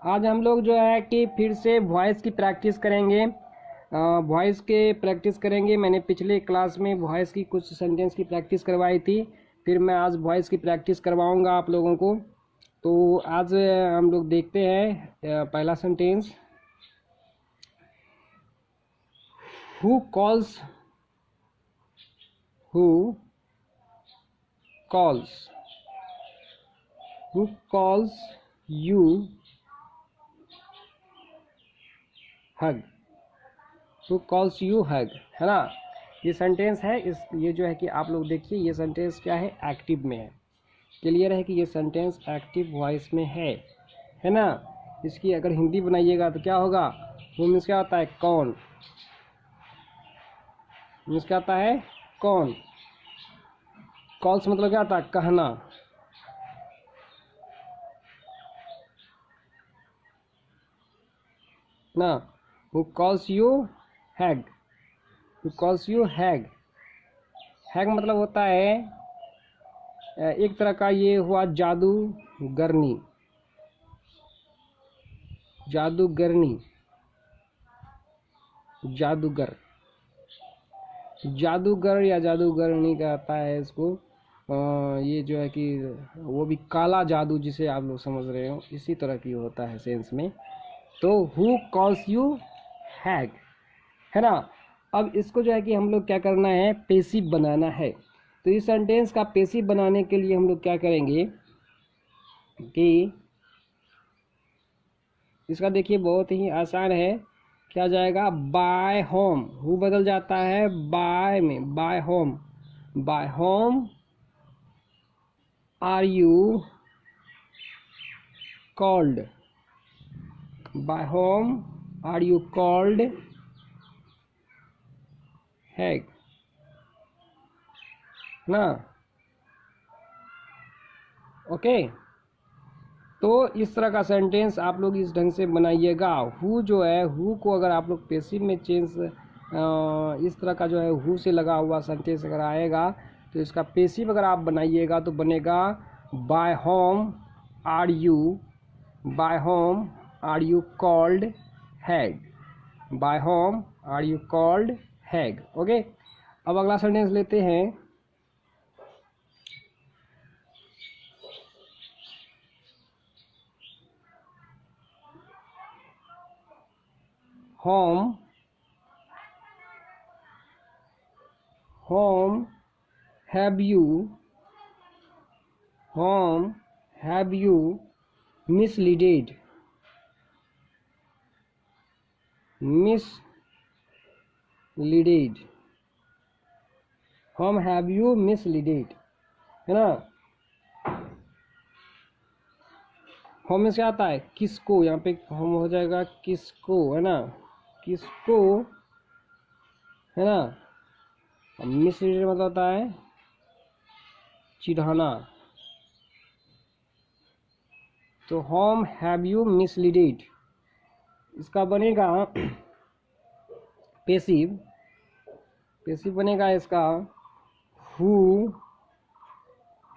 आज हम लोग जो है कि फिर से वॉइस की प्रैक्टिस करेंगे। वॉइस के प्रैक्टिस करेंगे। मैंने पिछले क्लास में वॉइस की कुछ सेंटेंस की प्रैक्टिस करवाई थी, फिर मैं आज वॉइस की प्रैक्टिस करवाऊंगा आप लोगों को। तो आज हम लोग देखते हैं पहला sentence. Who calls, who calls, who calls you hug, who calls you hug, है ना। ये सेंटेंस है। ये जो है कि आप लोग देखिए, ये सेंटेंस क्या है, एक्टिव में है। क्लियर है कि ये सेंटेंस एक्टिव वॉइस में है ना। इसकी अगर हिंदी बनाइएगा तो क्या होगा, वो मीन्स क्या होता है, कौन। मीन्स क्या आता है, कौन। कॉल्स मतलब क्या होता है, कहना ना। Who calls you hag, who calls you hag. Hag मतलब होता है एक तरह का, ये हुआ जादूगरनी, जादूगरनी, जादूगर, जादूगर या जादूगरनी कहता है इसको। ये जो है कि वो भी काला जादू जिसे आप लोग समझ रहे हो, इसी तरह की होता है सेंस में। तो हु कॉल्स यू हैग, है ना। अब इसको जो है कि हम लोग क्या करना है, पेसिव बनाना है। तो इस सेंटेंस का पेसिव बनाने के लिए हम लोग क्या करेंगे कि इसका देखिए बहुत ही आसान है। क्या जाएगा, बाय होम। हु बदल जाता है बाय में, by whom. By whom are you called, by whom are you called hag, ना। ओके। तो इस तरह का सेंटेंस आप लोग इस ढंग से बनाइएगा। हु जो है, हु को अगर आप लोग पेसिव में चेंज, इस तरह का जो है हु से लगा हुआ सेंटेंस अगर आएगा तो इसका पेसिव अगर आप बनाइएगा तो बनेगा by whom are you, by whom are you called हैग, by whom are you called हैग। ओके। अब अगला सेंटेंस लेते हैं। Whom, whom have you, whom have you misleaded, misleaded, whom have you misleaded, है ना। होम में क्या आता है, किसको, यहाँ पे होम हो जाएगा किसको, है ना, किसको, है ना। मिसलीडेड मतलब होता है चिढ़ाना। तो होम हैव यू मिसलीडेड, इसका बनेगा पेसिव, पेसिव बनेगा इसका who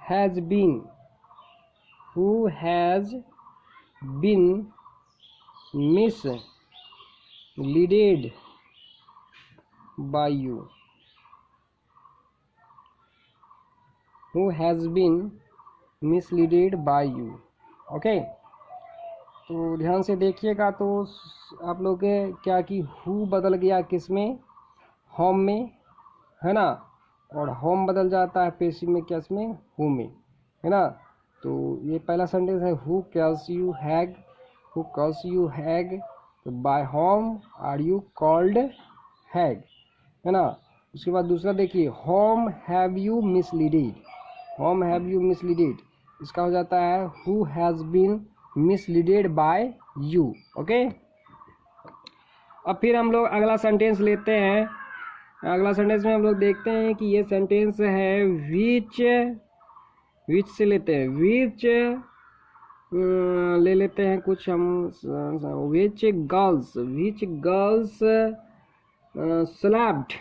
has been, who has been misleaded by you, who has been misleaded by you। Okay. तो ध्यान से देखिएगा। तो आप लोग के क्या कि हु बदल गया किस में, होम में, है ना। और होम बदल जाता है पेसिव में किस में, हु में, है ना। तो ये पहला सेंटेंस है, who calls you hag, who calls you hag. तो by whom are you called hag, है ना। उसके बाद दूसरा देखिए, whom have you misleaded, whom have you misleaded, इसका हो जाता है who has been misleaded by you. Okay. अब फिर हम लोग अगला सेंटेंस लेते हैं। अगला सेंटेंस में हम लोग देखते हैं कि ये सेंटेंस है विच, विच से लेते हैं, विच ले लेते हैं कुछ हम, which girls, which girls slapped,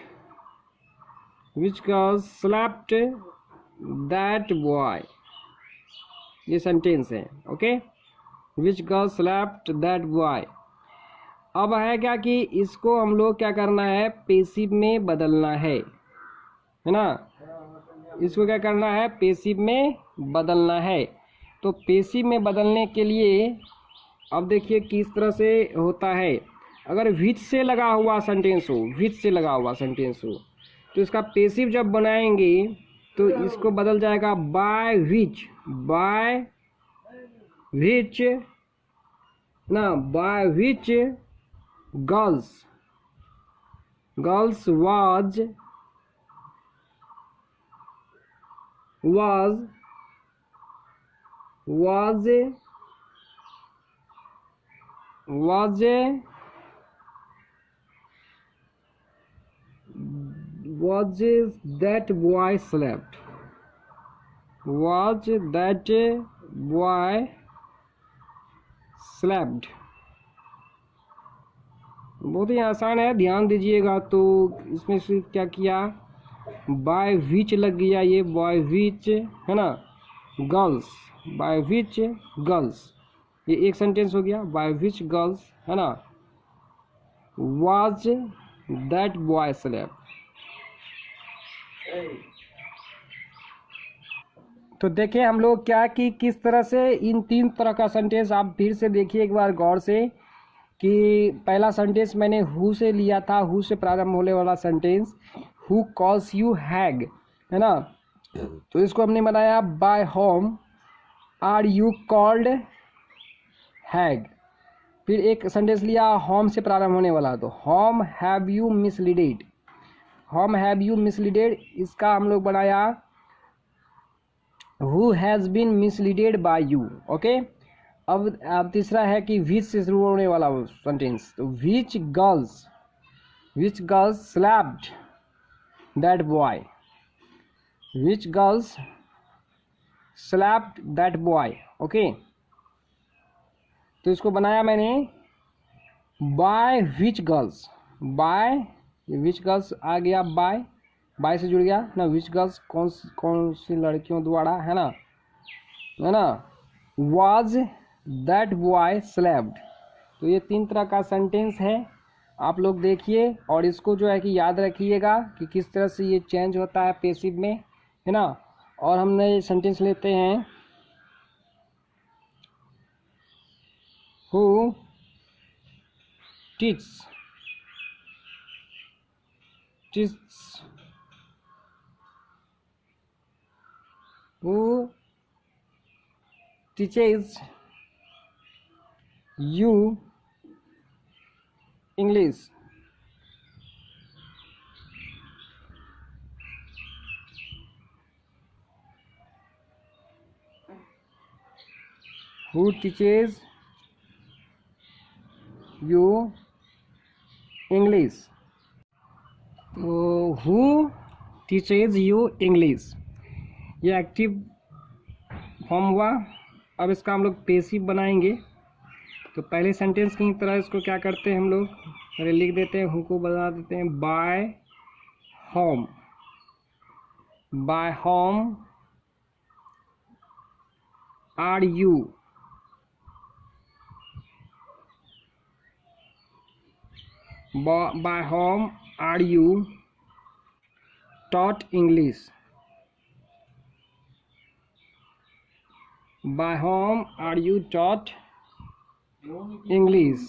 which girls slapped that boy, ये सेंटेंस है। Okay. Which girl slapped that boy. अब है क्या कि इसको हम लोग क्या करना है, पेसिव में बदलना है ना। इसको क्या करना है, पेसिव में बदलना है। तो पेसिव में बदलने के लिए अब देखिए किस तरह से होता है। अगर विच से लगा हुआ सेंटेंस हो, विच से लगा हुआ सेंटेंस हो, तो इसका पेसिव जब बनाएंगे तो इसको बदल जाएगा बाय विच, बाय विच ना, bye which girls, girls was that boy slept, was that boy slept। बहुत ही आसान है, ध्यान दीजिएगा। तो इसमें से क्या किया, बाय विच लग गया, ये बाय विच है ना, गर्ल्स, बाय विच गर्ल्स, ये एक सेंटेंस हो गया। बाय विच गर्ल्स है ना, वाज दैट बॉय स्लेप्ट। तो देखिए हम लोग क्या कि किस तरह से इन तीन तरह का सेंटेंस, आप फिर से देखिए एक बार गौर से, कि पहला सेंटेंस मैंने हु से लिया था, हु से प्रारंभ होने वाला sentence, who calls you hag है ना। तो इसको हमने बनाया by whom are you called hag. फिर एक सेंटेंस लिया होम से प्रारंभ होने वाला, तो whom have you misleaded, whom have you misleaded, इसका हम लोग बनाया who has been misleaded by you. Okay, अब तीसरा है कि विच से शुरू होने वाला सेंटेंस, तो which girls slapped that boy, which girls slapped that boy. Okay, तो इसको बनाया मैंने by which girls, by which girls आ गया, बाय से जुड़ गया ना, विच गर्ल्स कौन सी लड़कियों द्वारा है ना, वाज दैट बॉय स्लैप्ड। तो ये तीन तरह का सेंटेंस है, आप लोग देखिए और इसको जो है कि याद रखिएगा कि किस तरह से ये चेंज होता है पेसिव में, है ना। और हम नए सेंटेंस लेते हैं, who teach who teaches you English, who teaches you English। तो who teaches you English ये एक्टिव फॉर्म हुआ। अब इसका हम लोग पेसिव बनाएंगे। तो पहले सेंटेंस की तरह इसको क्या करते हैं हम लोग, पहले लिख देते हैं, हु को बना देते हैं by whom, by whom are you, by whom are you taught English, by whom are you taught English।